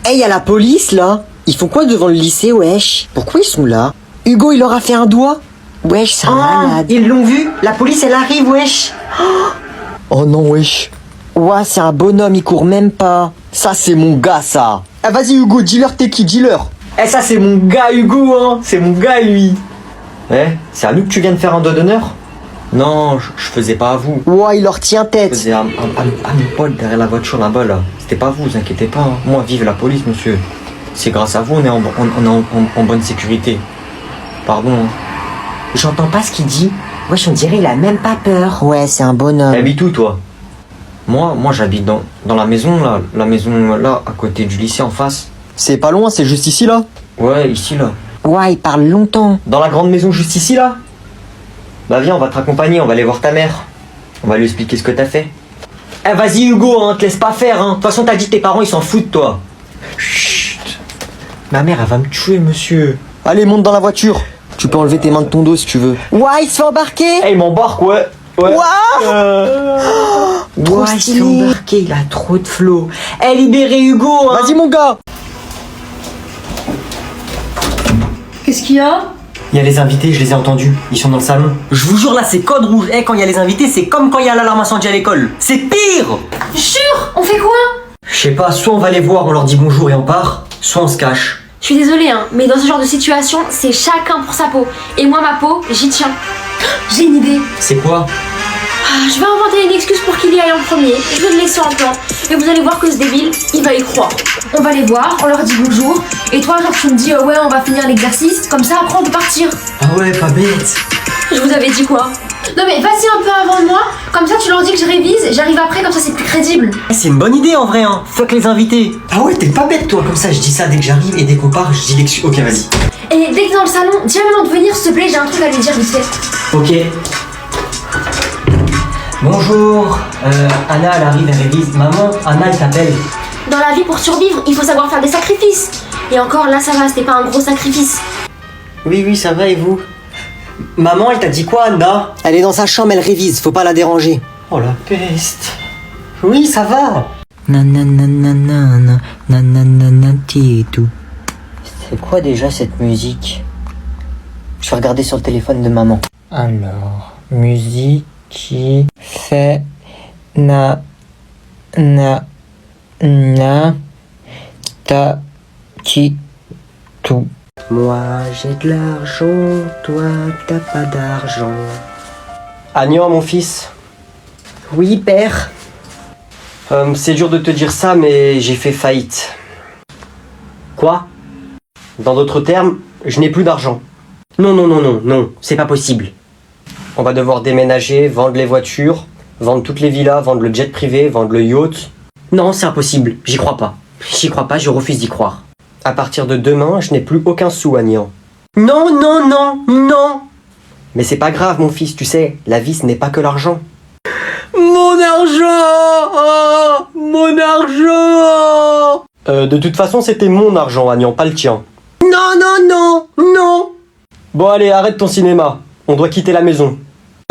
Hey, y'a la police, là. Ils font quoi devant le lycée, wesh? Pourquoi ils sont là? Hugo, il leur a fait un doigt. Wesh, c'est un malade. Ils l'ont vu. La police, elle arrive, wesh. Oh non, wesh. Ouais, c'est un bonhomme, il court même pas. Ça, c'est mon gars, ça. Ah, vas-y, Hugo, dis-leur t'es qui, dis-leur. Eh, ça, c'est mon gars, Hugo, hein. C'est mon gars, lui. Eh, c'est à nous que tu viens de faire un doigt d'honneur? Non, je faisais pas à vous. Ouais, il leur tient tête. Je faisais à mon pote derrière la voiture là-bas, là. C'était pas vous, vous inquiétez pas. Hein. Moi, vive la police, monsieur. C'est grâce à vous, on est en bonne sécurité. Pardon. Hein. J'entends pas ce qu'il dit. Wesh, on dirait il a même pas peur. Ouais, c'est un bonhomme. T'habites où, toi? Moi, j'habite dans la maison, là. La maison, là, à côté du lycée, en face. C'est pas loin, c'est juste ici, là? Ouais, ici, là. Ouais, il parle longtemps. Dans la grande maison juste ici, là? Bah viens, on va te raccompagner, on va aller voir ta mère. On va lui expliquer ce que t'as fait. Eh, vas-y, Hugo, hein, te laisse pas faire, hein. De toute façon, t'as dit tes parents, ils s'en foutent, toi. Chut. Ma mère, elle va me tuer, monsieur. Allez, monte dans la voiture. Tu peux enlever tes mains de ton dos si tu veux. Ouais, il se fait embarquer. Eh, il m'embarque, ouais. Ouais. Ouais, il se fait embarquer, il a trop de flow. Eh, libérez Hugo, hein. Vas-y, mon gars. Qu'est-ce qu'il y a? Il y a les invités, je les ai entendus. Ils sont dans le salon. Je vous jure, là, c'est code rouge. Eh, quand il y a les invités, c'est comme quand il y a l'alarme incendie à l'école. C'est pire. Jure, on fait quoi? Je sais pas, soit on va les voir, on leur dit bonjour et on part, soit on se cache. Je suis désolée, hein, mais dans ce genre de situation, c'est chacun pour sa peau. Et moi, ma peau, j'y tiens. J'ai une idée. C'est quoi? Je vais inventer une excuse pour qu'il y aille en premier. Je vais le laisser en plan. Et vous allez voir que ce débile, il va y croire. On va les voir, on leur dit bonjour. Et toi, genre, tu me dis, ouais, on va finir l'exercice. Comme ça, après, on peut partir. Ah ouais, pas bête. Je vous avais dit quoi? Non mais vas-y un peu avant de moi. Comme ça, tu leur dis que je révise. J'arrive après, comme ça, c'est plus crédible. C'est une bonne idée, en vrai, hein. Fuck les invités. Ah ouais, t'es pas bête, toi. Comme ça, je dis ça dès que j'arrive et dès qu'on part, je dis l'excuse. Ok, vas-y. Et dès que t'es dans le salon, dis à maman de venir, s'il te plaît. J'ai un truc à lui dire vite fait. Ok. Bonjour, Anna, elle arrive, elle révise. Maman, Anna, elle t'appelle. Dans la vie, pour survivre, il faut savoir faire des sacrifices. Et encore, là, ça va, c'était pas un gros sacrifice. Oui, ça va, et vous? Maman, elle t'a dit quoi, Anna? Elle est dans sa chambre, elle révise, faut pas la déranger. Oh la peste. Oui, ça va. Nananana, nananana-ti-tout. C'est quoi déjà cette musique? Je vais regarder sur le téléphone de maman. Alors, musique qui fait na ta ti tout. Moi j'ai de l'argent, toi t'as pas d'argent. Agnan, mon fils. Oui, père. C'est dur de te dire ça, mais j'ai fait faillite. Quoi? Dans d'autres termes, je n'ai plus d'argent. Non, c'est pas possible. On va devoir déménager, vendre les voitures, vendre toutes les villas, vendre le jet privé, vendre le yacht. Non, c'est impossible, j'y crois pas. J'y crois pas, je refuse d'y croire. À partir de demain, je n'ai plus aucun sou, Agnan. Non. Mais c'est pas grave, mon fils, tu sais, la vie, ce n'est pas que l'argent. Mon argent! Mon argent! De toute façon, c'était mon argent, Agnan, pas le tien. Non! Bon, allez, arrête ton cinéma. On doit quitter la maison.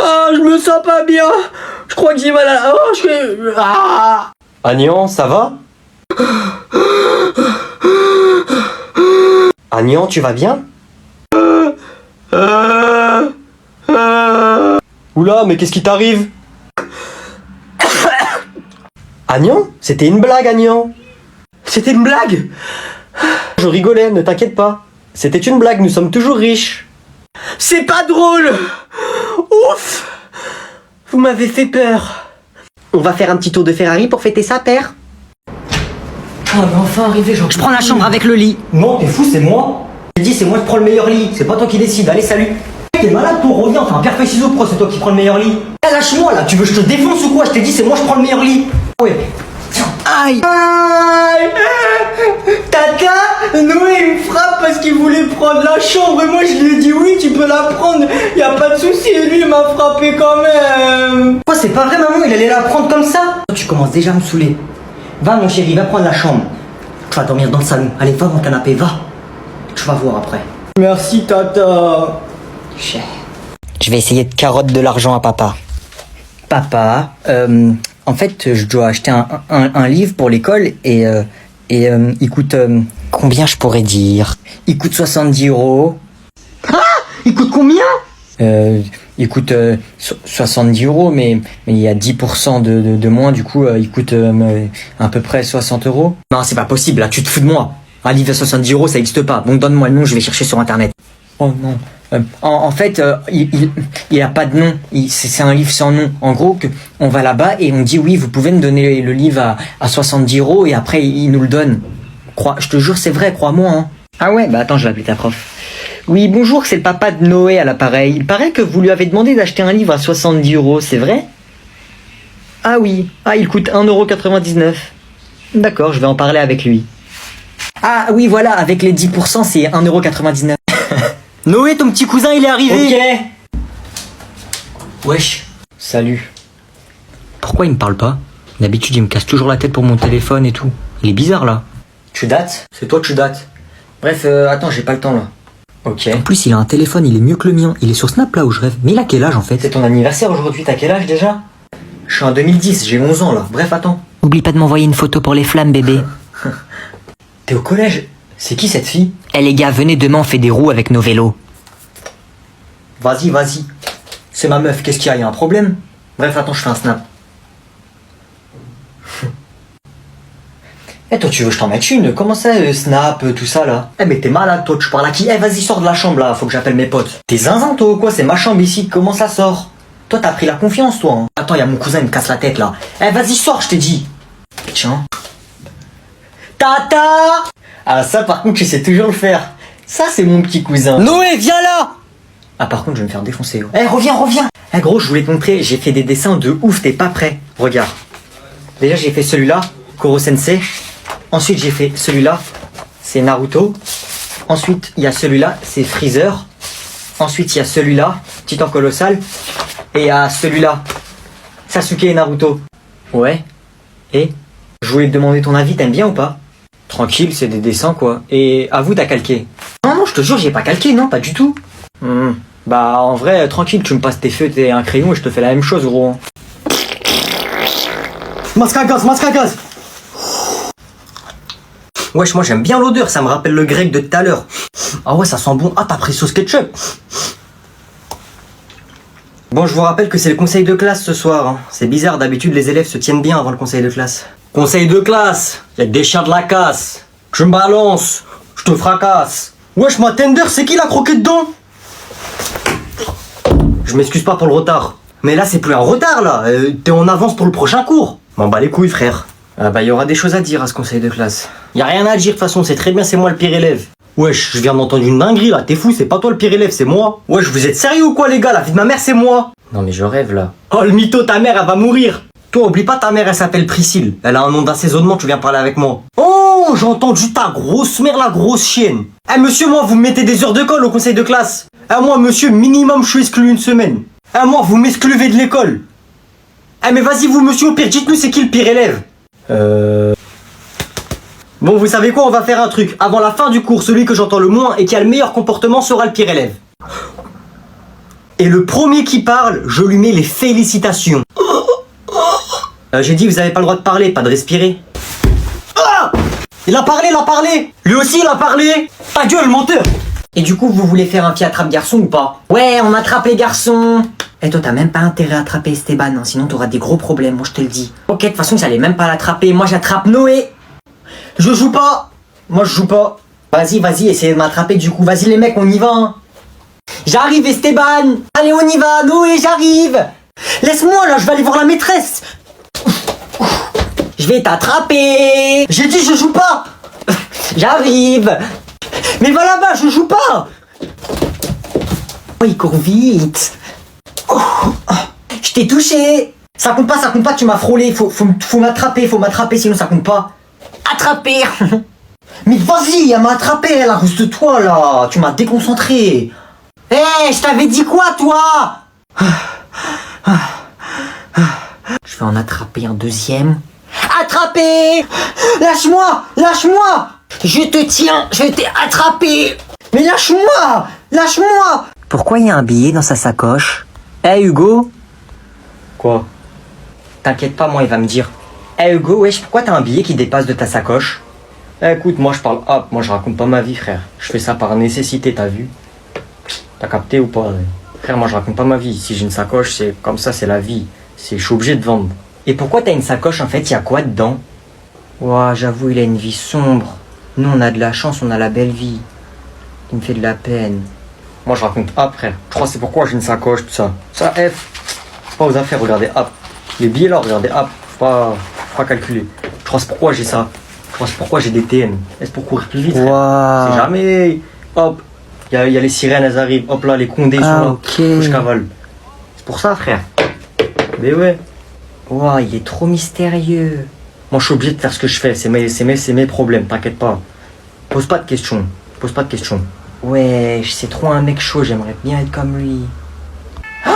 Ah, je me sens pas bien. Je crois que j'ai mal à la... Ah. Agnan, ça va? Agnan, tu vas bien? Oula, mais qu'est-ce qui t'arrive? Agnan? C'était une blague, Agnan. C'était une blague? Je rigolais, ne t'inquiète pas. C'était une blague, nous sommes toujours riches. C'est pas drôle! Ouf! Vous m'avez fait peur. On va faire un petit tour de Ferrari pour fêter ça, père? Ah, mais enfin arrivé, genre. Je prends la chambre avec le lit. Non, t'es fou, c'est moi. J'ai dit, c'est moi qui prends le meilleur lit. C'est pas toi qui décide. Allez, salut. T'es malade, toi, reviens. Enfin, pierre feuille ciseaux, pourquoi c'est toi qui prends le meilleur lit? Eh, lâche-moi là, tu veux que je te défonce ou quoi? Je t'ai dit, c'est moi, je prends le meilleur lit. Ouais. Aïe! Tata, Noé il me frappe parce qu'il voulait prendre la chambre et moi je lui ai dit oui, tu peux la prendre, y a pas de souci, et lui il m'a frappé quand même. Quoi, c'est pas vrai, maman, il allait la prendre comme ça? Tu commences déjà à me saouler. Va mon chéri, va prendre la chambre. Tu vas dormir dans le salon. Allez, va dans le canapé, va. Tu vas voir après. Merci tata. Je vais essayer de carotte de l'argent à papa. Papa, en fait, je dois acheter un livre pour l'école et Et il coûte... Combien je pourrais dire? il coûte 70 euros. Il coûte combien? Il coûte 70 euros, mais il y a 10% de moins, du coup, il coûte à peu près 60 euros. Non, c'est pas possible, là, tu te fous de moi. Un livre à 70 euros, ça existe pas. Donc donne-moi le nom, je vais chercher sur internet. Oh non. En fait, il a pas de nom. C'est un livre sans nom. En gros, on va là-bas et on dit oui, vous pouvez me donner le livre à 70 euros et après il nous le donne. Je te jure, c'est vrai, crois-moi. Hein. Ah ouais, bah attends, je vais appeler ta prof. Oui, bonjour, c'est le papa de Noé à l'appareil. Il paraît que vous lui avez demandé d'acheter un livre à 70 euros, c'est vrai? Ah oui, il coûte 1,99 €. D'accord, je vais en parler avec lui. Ah oui, voilà, avec les 10%, c'est 1,99 €. Noé, ton petit cousin, il est arrivé. Ok. Wesh. Salut. Pourquoi il me parle pas? D'habitude, il me casse toujours la tête pour mon téléphone et tout. Il est bizarre, là. Tu dates? C'est toi, tu dates. Bref, attends, j'ai pas le temps, là. Ok. En plus, il a un téléphone, il est mieux que le mien. Il est sur Snap, là où je rêve. Mais il a quel âge, en fait? C'est ton anniversaire aujourd'hui, t'as quel âge déjà? Je suis en 2010, j'ai 11 ans, là. Bref, attends. Oublie pas de m'envoyer une photo pour les flammes, bébé. T'es au collège? C'est qui cette fille? Eh les gars, venez demain, on fait des roues avec nos vélos. Vas-y. C'est ma meuf, qu'est-ce qu'il y a? Y a un problème? Bref, attends, je fais un snap. Eh toi, tu veux que je t'en mette une? Comment ça, snap, tout ça là? Eh mais t'es malade toi, tu parles à qui? Eh vas-y, sors de la chambre là, faut que j'appelle mes potes. T'es zinzin toi ou quoi? C'est ma chambre ici, comment ça sort? Toi t'as pris la confiance toi hein. Attends, y a mon cousin, il me casse la tête là. Eh vas-y, sors, je t'ai dit. Tiens. Tata! Ah ça par contre, tu sais toujours le faire. Ça c'est mon petit cousin. Noé, viens là! Ah par contre, je vais me faire défoncer. Eh reviens. Eh gros, je voulais te montrer, j'ai fait des dessins de ouf, t'es pas prêt. Regarde. Déjà j'ai fait celui-là, Koro Sensei. Ensuite j'ai fait celui-là, c'est Naruto. Ensuite il y a celui-là, c'est Freezer. Ensuite il y a celui-là, Titan Colossal. Et il y a celui-là, Sasuke et Naruto. Ouais. Et je voulais te demander ton avis, t'aimes bien ou pas? Tranquille, c'est des dessins quoi. Et avoue t'as calqué. Non, je te jure, j'ai pas calqué, non, pas du tout. Bah en vrai, tranquille, tu me passes tes feutres et un crayon et je te fais la même chose gros. Masque à gaz. Wesh, moi j'aime bien l'odeur, ça me rappelle le grec de tout à l'heure. Ah ouais, ça sent bon. Ah, t'as pris sauce ketchup. Bon, je vous rappelle que c'est le conseil de classe ce soir. Hein. C'est bizarre, d'habitude les élèves se tiennent bien avant le conseil de classe. Conseil de classe, y'a des chiens de la casse. Tu me balances, je te fracasse. Wesh, ma tender, c'est qui l'a croqué dedans? Je m'excuse pas pour le retard. Mais là, c'est plus un retard là. T'es en avance pour le prochain cours. M'en bats les couilles, frère. Ah bah, y aura des choses à dire à ce conseil de classe. Y a rien à dire de toute façon, c'est très bien, c'est moi le pire élève. Wesh, je viens d'entendre une dinguerie là, t'es fou, c'est pas toi le pire élève, c'est moi. Wesh, vous êtes sérieux ou quoi les gars? La vie de ma mère, c'est moi. Non mais je rêve là. Oh le mytho, ta mère, elle va mourir. Toi, oublie pas, ta mère, elle s'appelle Priscille. Elle a un nom d'assaisonnement, tu viens parler avec moi. Oh, j'ai entendu ta grosse mère, la grosse chienne. Eh monsieur, moi, vous me mettez des heures de colle au conseil de classe. Eh moi, monsieur, minimum, je suis exclu une semaine. Eh moi, vous m'excluvez de l'école. Eh mais vas-y, vous monsieur, au pire, dites-nous c'est qui le pire élève. Bon, vous savez quoi, on va faire un truc. Avant la fin du cours, celui que j'entends le moins et qui a le meilleur comportement sera le pire élève. Et le premier qui parle, je lui mets les félicitations. J'ai dit, vous avez pas le droit de parler, pas de respirer. Ah! Il a parlé. Lui aussi, il a parlé. Ta gueule, menteur. Et du coup, vous voulez faire un pied attrape-garçon ou pas? Ouais, on attrape les garçons. Et toi, t'as même pas intérêt à attraper Esteban, hein, sinon t'auras des gros problèmes, moi je te le dis. Ok, de toute façon, j'allais même pas l'attraper. Moi, j'attrape Noé. Je joue pas. Moi, je joue pas. Vas-y, essayez de m'attraper du coup. Vas-y, les mecs, on y va. Hein. J'arrive, Esteban. Allez, on y va. Noé, j'arrive. Laisse-moi, là, je vais aller voir la maîtresse. Je vais t'attraper. J'ai dit, je joue pas. J'arrive. Mais va là-bas, je joue pas. Oh, il court vite. Oh, je t'ai touché. Ça compte pas, tu m'as frôlé. Faut m'attraper, sinon ça compte pas. Attraper. Mais vas-y, elle m'a attrapé, elle, à cause de toi, là. Tu m'as déconcentré. Hé, je t'avais dit quoi, toi? Je vais en attraper un deuxième. Attraper. Lâche-moi. Je te tiens, je t'ai attrapé. Mais lâche-moi. Pourquoi il y a un billet dans sa sacoche? Hugo? Quoi? T'inquiète pas, moi il va me dire. Hugo, wesh, pourquoi t'as un billet qui dépasse de ta sacoche? Écoute, moi je parle hop, moi je raconte pas ma vie, frère. Je fais ça par nécessité, t'as vu? T'as capté ou pas? Frère, moi je raconte pas ma vie. Si j'ai une sacoche, c'est comme ça, c'est la vie. Je suis obligé de vendre. Et pourquoi t'as une sacoche en fait? Y a quoi dedans? Ouah, j'avoue, il a une vie sombre. Nous, on a de la chance, on a la belle vie. Il me fait de la peine. Moi, je raconte hop, frère. Je crois que c'est pourquoi j'ai une sacoche, tout ça. Ça, F. Pas aux affaires, regardez hop. Les billets là, regardez hop. Faut pas calculer. Je crois que c'est pourquoi j'ai ça. Je crois que c'est pourquoi j'ai des TN. Est-ce pour courir plus vite? Wow. C'est jamais. Hop. Il y a les sirènes, elles arrivent. Hop là, les condés sont là. Ok. Faut que je cavale. C'est pour ça, frère. Mais ouais. Wow, il est trop mystérieux. Moi, je suis obligé de faire ce que je fais. C'est mes problèmes, t'inquiète pas. Pose pas de questions. Pose pas de questions. Ouais, c'est trop un mec chaud, j'aimerais bien être comme lui. Oh,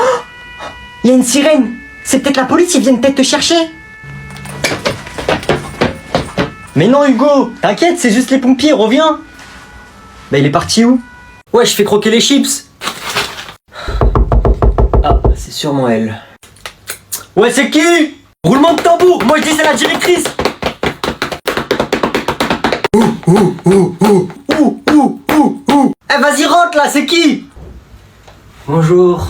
il y a une sirène. C'est peut-être la police, ils viennent peut-être te chercher. Mais non, Hugo, t'inquiète, c'est juste les pompiers, reviens. Bah, il est parti où? Ouais, je fais croquer les chips. Ah, c'est sûrement elle. Ouais, c'est qui? Roulement de tambour. Moi, je dis c'est la directrice. Eh, vas-y, rentre là, c'est qui? Bonjour.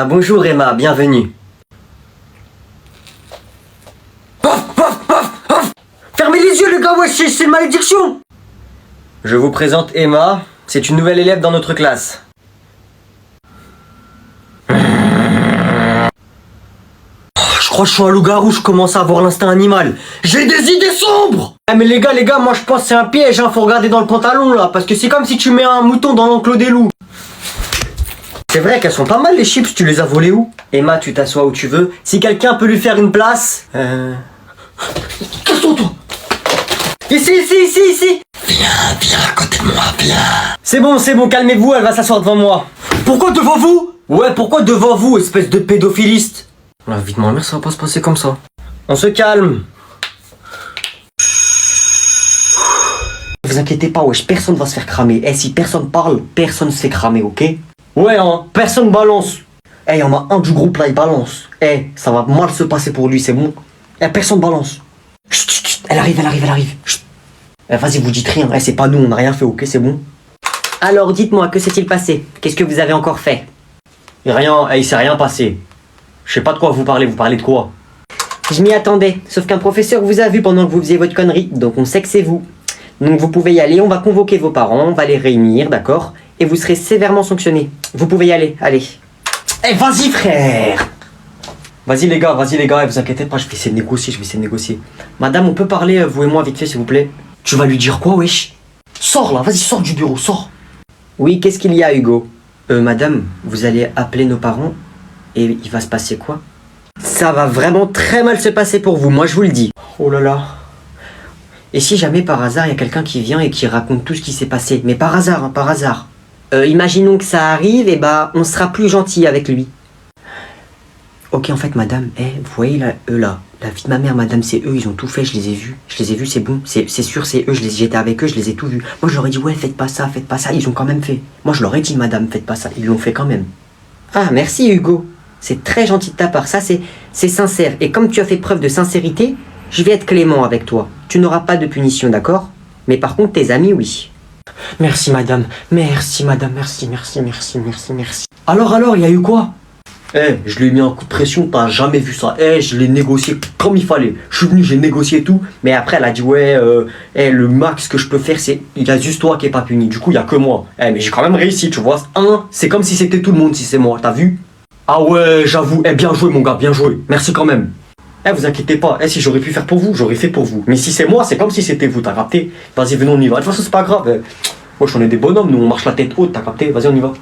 Bonjour Emma, bienvenue. Fermez les yeux, les gars, ouais, c'est une malédiction. Je vous présente Emma. C'est une nouvelle élève dans notre classe. Je crois que je suis un loup-garou, je commence à avoir l'instinct animal. J'ai des idées sombres. Eh mais les gars, moi je pense que c'est un piège, hein, faut regarder dans le pantalon là, parce que c'est comme si tu mets un mouton dans l'enclos des loups. C'est vrai qu'elles sont pas mal les chips, tu les as volées où? Emma, tu t'assois où tu veux. Si quelqu'un peut lui faire une place... Casse-toi, toi. Ici. Viens à côté de moi, viens. C'est bon, calmez-vous, elle va s'asseoir devant moi. Pourquoi devant vous? Ouais, pourquoi devant vous, espèce de pédophiliste? La vie de ma mère, ça va pas se passer comme ça. On se calme. Ne vous inquiétez pas, wesh, personne va se faire cramer. Eh, si personne parle, personne se fait cramer, ok? Ouais, hein, personne balance. Eh, y en a un du groupe là, il balance. Eh, ça va mal se passer pour lui, c'est bon. Eh, personne balance. Chut, elle arrive. Chut. Eh, vas-y, vous dites rien. Eh, c'est pas nous, on n'a rien fait, ok, c'est bon? Alors dites-moi, que s'est-il passé? Qu'est-ce que vous avez encore fait? Rien, il s'est rien passé. Je sais pas de quoi vous parlez de quoi? Je m'y attendais, sauf qu'un professeur vous a vu pendant que vous faisiez votre connerie, donc on sait que c'est vous. Donc vous pouvez y aller, on va convoquer vos parents, on va les réunir, d'accord? Et vous serez sévèrement sanctionnés. Vous pouvez y aller, allez. Eh, vas-y frère. Vas-y les gars, vous inquiétez pas, je vais essayer de négocier. Madame, on peut parler, vous et moi, vite fait, s'il vous plaît? Tu vas lui dire quoi, wesh? Sors là, vas-y, sors du bureau, sors. Oui, qu'est-ce qu'il y a, Hugo? Madame, vous allez appeler nos parents et il va se passer quoi? Ça va vraiment très mal se passer pour vous, moi je vous le dis. Oh là là. Et si jamais par hasard il y a quelqu'un qui vient et qui raconte tout ce qui s'est passé, mais par hasard, hein, par hasard. Imaginons que ça arrive, et bah on sera plus gentil avec lui. Ok, en fait, madame, vous voyez là, eux là, la vie de ma mère, madame, c'est eux, ils ont tout fait, je les ai vus, c'est bon, c'est sûr, c'est eux, j'étais avec eux, je les ai tout vus. Moi, je leur ai dit, ouais, faites pas ça, ils ont quand même fait. Moi, je leur ai dit, madame, faites pas ça, ils l'ont fait quand même. Ah, merci, Hugo, c'est très gentil de ta part, ça, c'est sincère. Et comme tu as fait preuve de sincérité, je vais être clément avec toi. Tu n'auras pas de punition, d'accord? Mais par contre, tes amis, oui. Merci, madame, merci. Alors, il y a eu quoi? Je lui ai mis un coup de pression, t'as jamais vu ça. Je l'ai négocié comme il fallait. Je suis venu, j'ai négocié tout. Mais après, elle a dit, ouais, le max que je peux faire, c'est... Il y a juste toi qui est pas puni. Du coup, il y a que moi. Mais j'ai quand même réussi, tu vois. C'est comme si c'était tout le monde, si c'est moi. T'as vu? Ah ouais, j'avoue. Bien joué, mon gars, bien joué. Merci quand même. Vous inquiétez pas. Si j'aurais pu faire pour vous, j'aurais fait pour vous. Mais si c'est moi, c'est comme si c'était vous, t'as capté? Vas-y, venons, on y va. De toute façon, c'est pas grave. Wesh, on est des bonhommes, nous, on marche la tête haute, t'as capté? Vas-y, on y va.